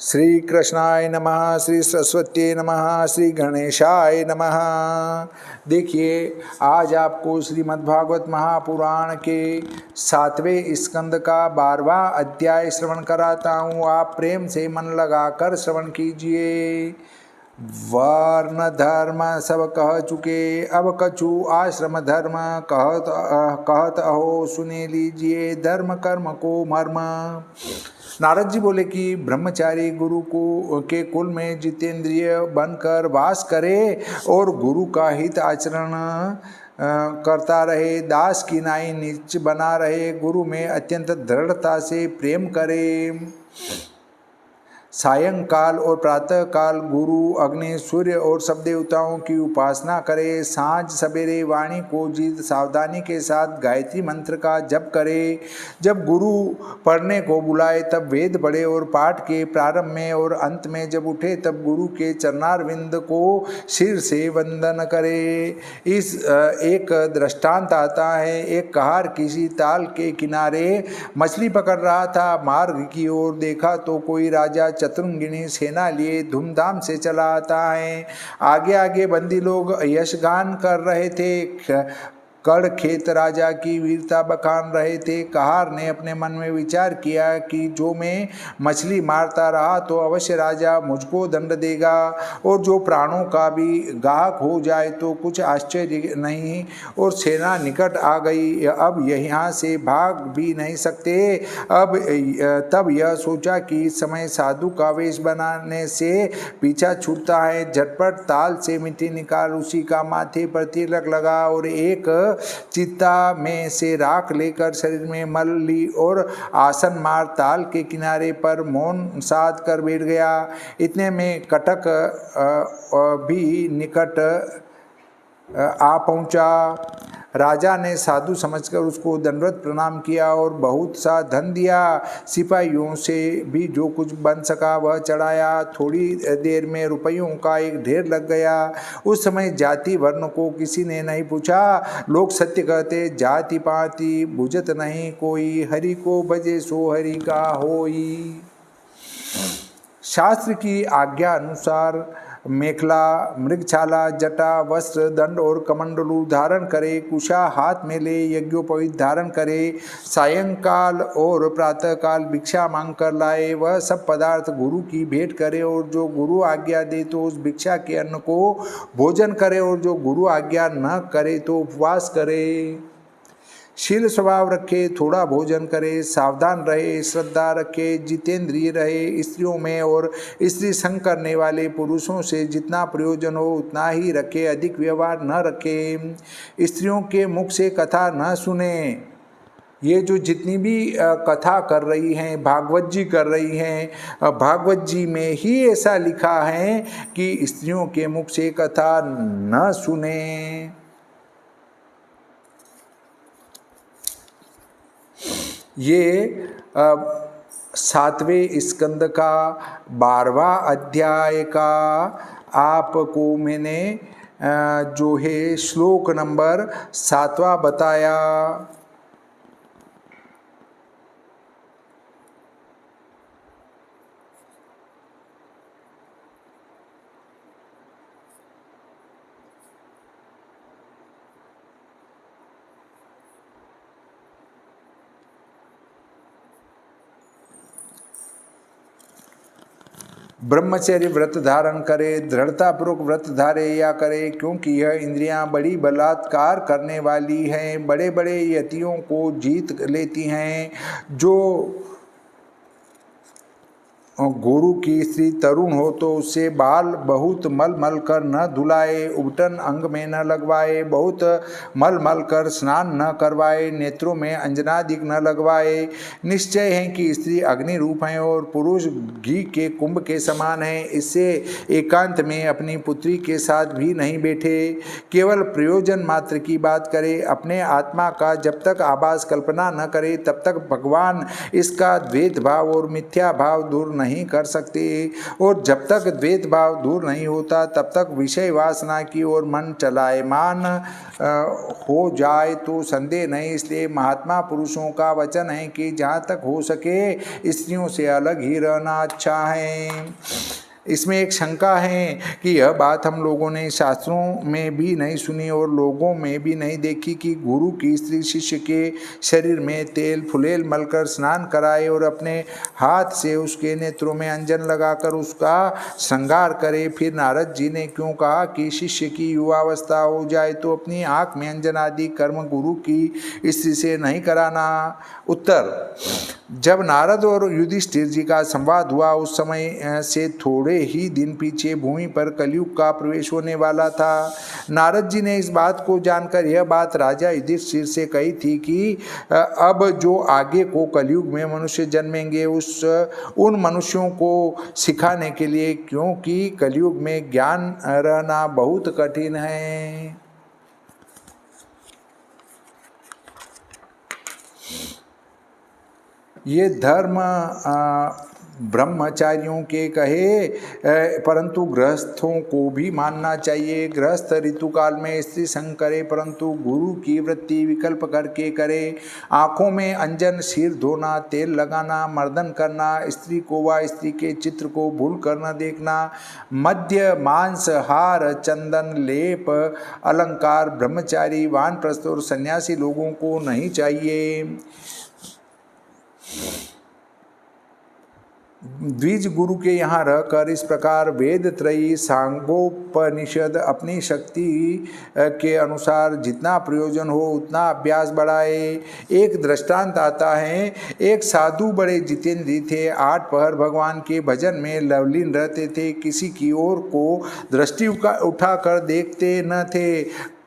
श्री कृष्णाय नमः, श्री सरस्वती नमः, श्री गणेशाय नमः। देखिए, आज आपको श्रीमद्भागवत महापुराण के 7वें स्कंद का 12वां अध्याय श्रवण कराता हूँ। आप प्रेम से मन लगाकर श्रवण कीजिए। वर्ण धर्म सब कह चुके, अब कछु आश्रम धर्म कहत अहो, सुने लीजिए धर्म कर्म को मर्म। नारद जी बोले कि ब्रह्मचारी गुरु को के कुल में जितेंद्रिय बनकर वास करे और गुरु का हित आचरण करता रहे, दास की नाई नीच बना रहे, गुरु में अत्यंत दृढ़ता से प्रेम करे। सायंकाल और प्रातः काल गुरु, अग्नि, सूर्य और सब देवताओं की उपासना करे। सांझ सवेरे वाणी को जीत सावधानी के साथ गायत्री मंत्र का जप करे। जब गुरु पढ़ने को बुलाए तब वेद पढ़े और पाठ के प्रारंभ में और अंत में जब उठे तब गुरु के चरणारविंद को सिर से वंदन करे। इस एक दृष्टांत आता है। एक कहार किसी ताल के किनारे मछली पकड़ रहा था। मार्ग की ओर देखा तो कोई राजा चतुरंगिणी सेना लिए धूमधाम से चला आता है। आगे आगे बंदी लोग यशगान कर रहे थे। कड़ खेत राजा की वीरता बखान रहे थे। कहार ने अपने मन में विचार किया कि जो मैं मछली मारता रहा तो अवश्य राजा मुझको दंड देगा, और जो प्राणों का भी गाहक हो जाए तो कुछ आश्चर्य नहीं। और सेना निकट आ गई, अब यहाँ से भाग भी नहीं सकते। तब यह सोचा कि इस समय साधु का वेश बनाने से पीछा छूटता है। झटपट ताल से मिट्टी निकाल उसी का माथे पर तिलक लगा और एक चित्ता में से राख लेकर शरीर में मल ली और आसन मार ताल के किनारे पर मौन साध कर बैठ गया। इतने में कटक भी निकट आ पहुंचा। राजा ने साधु समझकर उसको दंडवत प्रणाम किया और बहुत सा धन दिया। सिपाहियों से भी जो कुछ बन सका वह चढ़ाया। थोड़ी देर में रुपयों का एक ढेर लग गया। उस समय जाति वर्ण को किसी ने नहीं पूछा। लोग सत्य कहते, जाति पाति बुझत नहीं कोई, हरि को भजे सो हरि का होई। शास्त्र की आज्ञा अनुसार मेखला, मृगछाला, जटा, वस्त्र, दंड और कमंडलू धारण करे। कुशा हाथ में ले यज्ञोपवीत धारण करे। सायंकाल और प्रातःकाल भिक्षा मांग कर लाए। वह सब पदार्थ गुरु की भेंट करे और जो गुरु आज्ञा दे तो उस भिक्षा के अन्न को भोजन करे, और जो गुरु आज्ञा न करे तो उपवास करे। शील स्वभाव रखे, थोड़ा भोजन करे, सावधान रहे, श्रद्धा रखे, जितेंद्रिय रहे। स्त्रियों में और स्त्री संग करने वाले पुरुषों से जितना प्रयोजन हो उतना ही रखे, अधिक व्यवहार न रखे। स्त्रियों के मुख से कथा न सुने। ये जो जितनी भी कथा कर रही हैं, भागवत जी कर रही हैं, भागवत जी में ही ऐसा लिखा है कि स्त्रियों के मुख से कथा न सुने। ये 7वें स्कंद का 12वां अध्याय का आपको मैंने जो है श्लोक नंबर 7वां बताया। ब्रह्मचर्य व्रत धारण करे, दृढ़तापूर्वक व्रत धारे या करे, क्योंकि यह इंद्रियां बड़ी बलात्कार करने वाली हैं, बड़े बड़े यतियों को जीत लेती हैं। जो गुरु की स्त्री तरुण हो तो उससे बाल बहुत मल मल कर न धुलाए, उबटन अंग में न लगवाए, बहुत मल मल कर स्नान न करवाए, नेत्रों में अंजनादिक न लगवाए। निश्चय है कि स्त्री अग्नि रूप है और पुरुष घी के कुंभ के समान है। इससे एकांत में अपनी पुत्री के साथ भी नहीं बैठे, केवल प्रयोजन मात्र की बात करे। अपने आत्मा का जब तक आभास कल्पना न करे तब तक भगवान इसका द्वैत भाव और मिथ्या भाव दूर नहीं नहीं कर सकते। और जब तक द्वैत भाव दूर नहीं होता तब तक विषय वासना की ओर मन चलायमान हो जाए तो संदेह नहीं। इसलिए महात्मा पुरुषों का वचन है कि जहाँ तक हो सके स्त्रियों से अलग ही रहना अच्छा है। इसमें एक शंका है कि यह बात हम लोगों ने शास्त्रों में भी नहीं सुनी और लोगों में भी नहीं देखी कि गुरु की स्त्री शिष्य के शरीर में तेल फुलेल मलकर स्नान कराए और अपने हाथ से उसके नेत्रों में अंजन लगाकर उसका श्रृंगार करे। फिर नारद जी ने क्यों कहा कि शिष्य की युवावस्था हो जाए तो अपनी आँख में अंजन आदि कर्म गुरु की स्त्री से नहीं कराना? उत्तर: जब नारद और युधिष्ठिर जी का संवाद हुआ उस समय से थोड़े ही दिन पीछे भूमि पर कलयुग का प्रवेश होने वाला था। नारद जी ने इस बात को जानकर यह बात राजा युधिष्ठिर से कही थी कि अब जो आगे को कलयुग में मनुष्य जन्मेंगे उन मनुष्यों को सिखाने के लिए, क्योंकि कलयुग में ज्ञान रहना बहुत कठिन है। ये धर्म ब्रह्मचारियों के कहे परंतु गृहस्थों को भी मानना चाहिए। गृहस्थ ऋतुकाल में स्त्री संग करे परंतु गुरु की वृत्ति विकल्प करके करे। आँखों में अंजन, सिर धोना, तेल लगाना, मर्दन करना, स्त्री को व स्त्री के चित्र को भूल कर न देखना, मद्य, मांस, हार, चंदन, लेप, अलंकार ब्रह्मचारी, वानप्रस्थ और सन्यासी लोगों को नहीं चाहिए। द्विज गुरु के यहाँ रहकर इस प्रकार वेद त्रयी सांगोपनिषद अपनी शक्ति के अनुसार जितना प्रयोजन हो उतना अभ्यास बढ़ाए। एक दृष्टांत आता है, एक साधु बड़े जितेंद्री थे, 8 पहर भगवान के भजन में लवलीन रहते थे, किसी की ओर को दृष्टि उठाकर देखते न थे।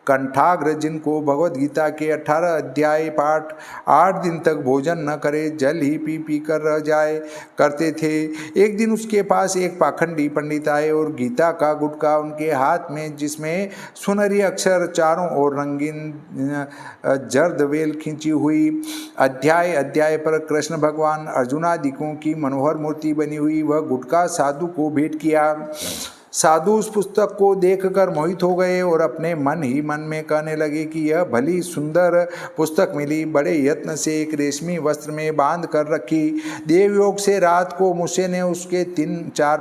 कंठाग्र जिनको भगवद गीता के 18 अध्याय पाठ 8 दिन तक भोजन न करे, जल ही पी पी कर रह जाए करते थे। एक दिन उसके पास एक पाखंडी पंडित आए और गीता का गुटका उनके हाथ में, जिसमें सुनहरी अक्षर चारों ओर रंगीन जर्द वेल खींची हुई, अध्याय अध्याय पर कृष्ण भगवान अर्जुनादिकों की मनोहर मूर्ति बनी हुई, वह गुटका साधु को भेंट किया। साधु उस पुस्तक को देखकर मोहित हो गए और अपने मन ही मन में कहने लगे कि यह भली सुंदर पुस्तक मिली, बड़े यत्न से एक रेशमी वस्त्र में बांध कर रखी। देवयोग से रात को मूसे ने उसके 3-4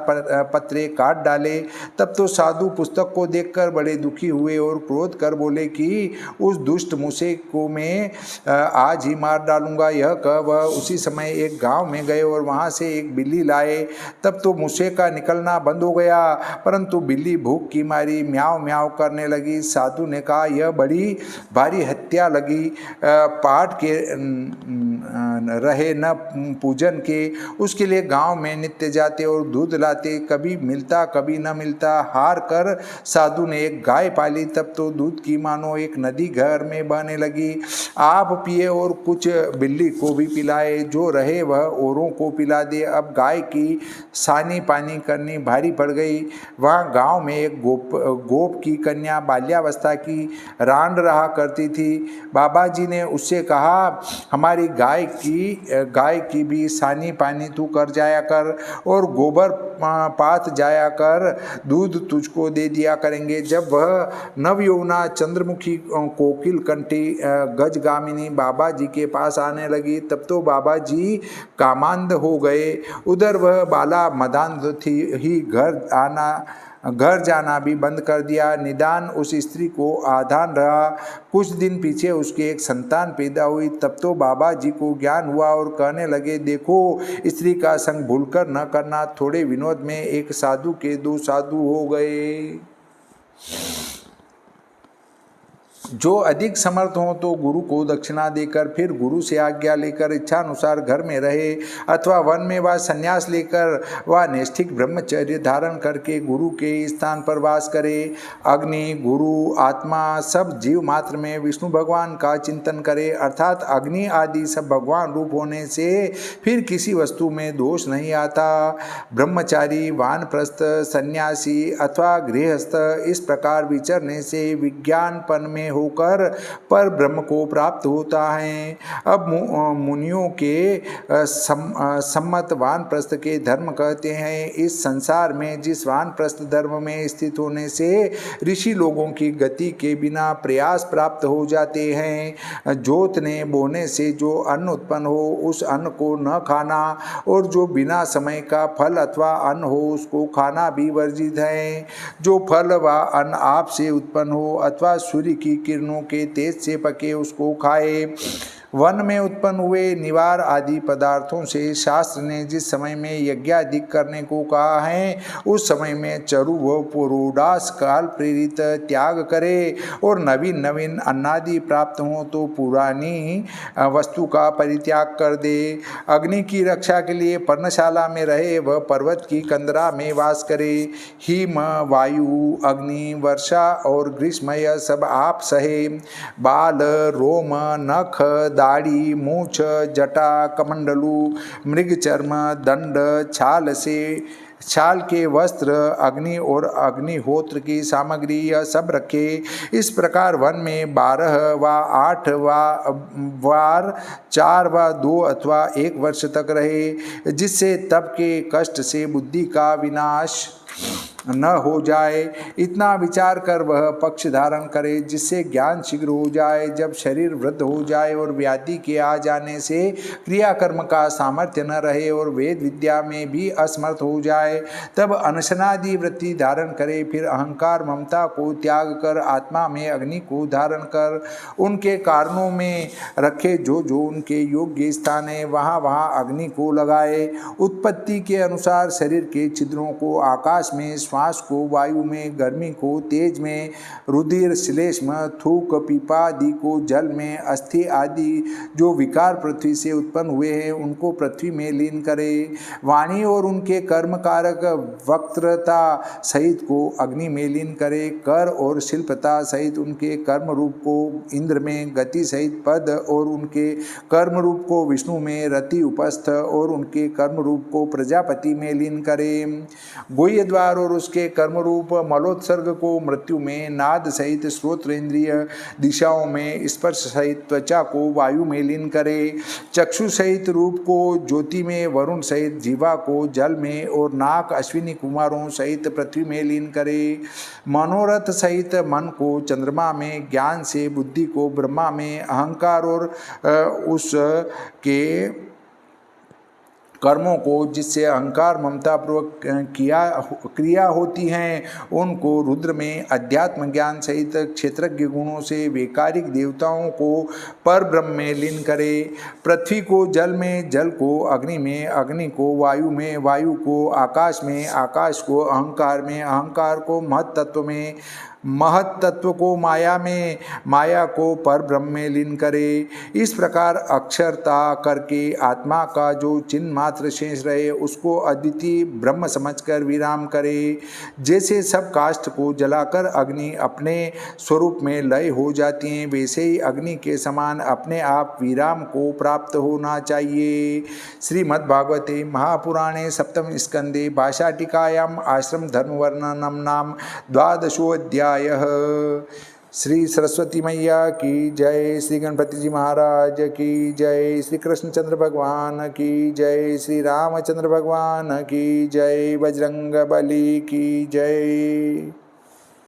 पत्रे काट डाले। तब तो साधु पुस्तक को देखकर बड़े दुखी हुए और क्रोध कर बोले कि उस दुष्ट मूसे को मैं आज ही मार डालूंगा। यह कह वह उसी समय एक गाँव में गए और वहाँ से एक बिल्ली लाए। तब तो मूसे का निकलना बंद हो गया, परंतु बिल्ली भूख की मारी म्याऊं म्याऊं करने लगी। साधु ने कहा यह बड़ी भारी हत्या लगी, पाठ के रहे न पूजन के। उसके लिए गांव में नित्य जाते और दूध लाते, कभी मिलता कभी न मिलता। हार कर साधु ने एक गाय पाली, तब तो दूध की मानो एक नदी घर में बहने लगी। आप पिए और कुछ बिल्ली को भी पिलाए, जो रहे वह औरों को पिला दे। अब गाय की सानी पानी करनी भारी पड़ गई। वहाँ गांव में एक गोप की कन्या बाल्यावस्था की रांड रहा करती थी। बाबा जी ने उससे कहा हमारी गाय की भी सानी पानी तू कर जाया कर और गोबर पात जाया कर, दूध तुझको दे दिया करेंगे। जब वह नवयौवना चंद्रमुखी कोकिल कंठी गजगामिनी बाबा जी के पास आने लगी, तब तो बाबा जी कामांध हो गए। उधर वह बाला मदांध थी ही घर जाना भी बंद कर दिया। निदान उस स्त्री को आधान रहा। कुछ दिन पीछे उसके एक संतान पैदा हुई। तब तो बाबा जी को ज्ञान हुआ और कहने लगे देखो स्त्री का संग भूलकर न करना। थोड़े विनोद में एक साधु के 2 साधु हो गए। जो अधिक समर्थ हो तो गुरु को दक्षिणा देकर फिर गुरु से आज्ञा लेकर इच्छानुसार घर में रहे, अथवा वन में व संन्यास लेकर व नैष्ठिक ब्रह्मचर्य धारण करके गुरु के स्थान पर वास करे। अग्नि, गुरु, आत्मा सब जीव मात्र में विष्णु भगवान का चिंतन करे, अर्थात अग्नि आदि सब भगवान रूप होने से फिर किसी वस्तु में दोष नहीं आता। ब्रह्मचारी, वानप्रस्थ, सन्यासी अथवा गृहस्थ इस प्रकार विचरने से विज्ञानपन में होकर पर ब्रह्म को प्राप्त होता है। अब मुनियों के सम्मत वानप्रस्थ के धर्म कहते हैं। इस संसार में जिस वानप्रस्थ धर्म में स्थित होने से ऋषि लोगों की गति के बिना प्रयास प्राप्त हो जाते हैं। जोतने बोने से जो अन्न उत्पन्न हो उस अन्न को न खाना और जो बिना समय का फल अथवा अन्न हो उसको खाना भी वर्जित है। जो फल व अन्न आप से उत्पन्न हो अथवा सूर्य की किरणों के तेज से पके उसको खाए। वन में उत्पन्न हुए निवार आदि पदार्थों से शास्त्र ने जिस समय में यज्ञादिक करने को कहा है उस समय में चरु व पुरोडास काल प्रेरित त्याग करे और नवीन नवीन अन्नादि प्राप्त हो तो पुरानी वस्तु का परित्याग कर दे। अग्नि की रक्षा के लिए पर्णशाला में रहे व पर्वत की कंदरा में वास करे। हिम वायु अग्नि वर्षा और ग्रीष्म यह सब आप सहे। बाल रोम नख दाढ़ी मूछ जटा कमंडलू मृग चर्म दंड छाल के वस्त्र अग्नि और अग्निहोत्र की सामग्री यह सब रखे। इस प्रकार वन में 12 व 8 वार 4 व 2 अथवा 1 वर्ष तक रहे, जिससे तप के कष्ट से बुद्धि का विनाश न हो जाए। इतना विचार कर वह पक्ष धारण करे जिससे ज्ञान शीघ्र हो जाए। जब शरीर वृद्ध हो जाए और व्याधि के आ जाने से क्रियाकर्म का सामर्थ्य न रहे और वेद विद्या में भी असमर्थ हो जाए तब अनशनादि वृत्ति धारण करे। फिर अहंकार ममता को त्याग कर आत्मा में अग्नि को धारण कर उनके कारणों में रखे। जो जो उनके योग्य स्थान है वहाँ वहाँ अग्नि को लगाए। उत्पत्ति के अनुसार शरीर के छिद्रों को आकाश में, श्वास को वायु में, गर्मी को तेज में, रुधिर श्लेष्म थूक पीपा आदि को जल में, अस्थि आदि जो विकार पृथ्वी से उत्पन्न हुए हैं उनको पृथ्वी में लीन करे। वाणी और उनके कर्म कारक वक्त्रता सहित को अग्नि में लीन करे। कर और शिल्पता सहित उनके कर्म रूप को इंद्र में, गति सहित पद और उनके कर्म रूप को विष्णु में, रति उपस्थ और उनके कर्म रूप को प्रजापति में लीन करे। गुह्य द्वार और उसके कर्म रूप मलोत्सर्ग को मृत्यु में, नाद सहित श्रोत्र इंद्रिय दिशाओं में, स्पर्श सहित त्वचा को वायु में लीन करे। चक्षु सहित रूप को ज्योति में, वरुण सहित जीवा को जल में और नाक अश्विनी कुमारों सहित पृथ्वी में लीन करे। मनोरथ सहित मन को चंद्रमा में, ज्ञान से बुद्धि को ब्रह्मा में, अहंकार और उसके कर्मों को जिससे अहंकार ममता पूर्वक क्रिया होती हैं उनको रुद्र में, अध्यात्म ज्ञान सहित क्षेत्रज्ञ गुणों से वैकारिक देवताओं को पर ब्रह्म में लीन करे। पृथ्वी को जल में, जल को अग्नि में, अग्नि को वायु में, वायु को आकाश में, आकाश को अहंकार में, अहंकार को महत तत्व में, महत तत्व को माया में, माया को पर ब्रह्म में लीन करे। इस प्रकार अक्षरता करके आत्मा का जो चिन्ह मात्र शेष रहे उसको अद्वितीय ब्रह्म समझकर विराम करे। जैसे सब काष्ठ को जलाकर अग्नि अपने स्वरूप में लय हो जाती हैं वैसे ही अग्नि के समान अपने आप विराम को प्राप्त होना चाहिए। श्रीमद्भागवते महापुराणे सप्तम स्कंदे भाषाटिकायाम आश्रम धर्म वर्णनम नाम 12वाध्याय। श्री सरस्वती मैया की जय, श्री गणपति जी महाराज की जय, श्री कृष्णचंद्र भगवान की जय, श्री रामचंद्र भगवान की जय, बजरंग बली की जय।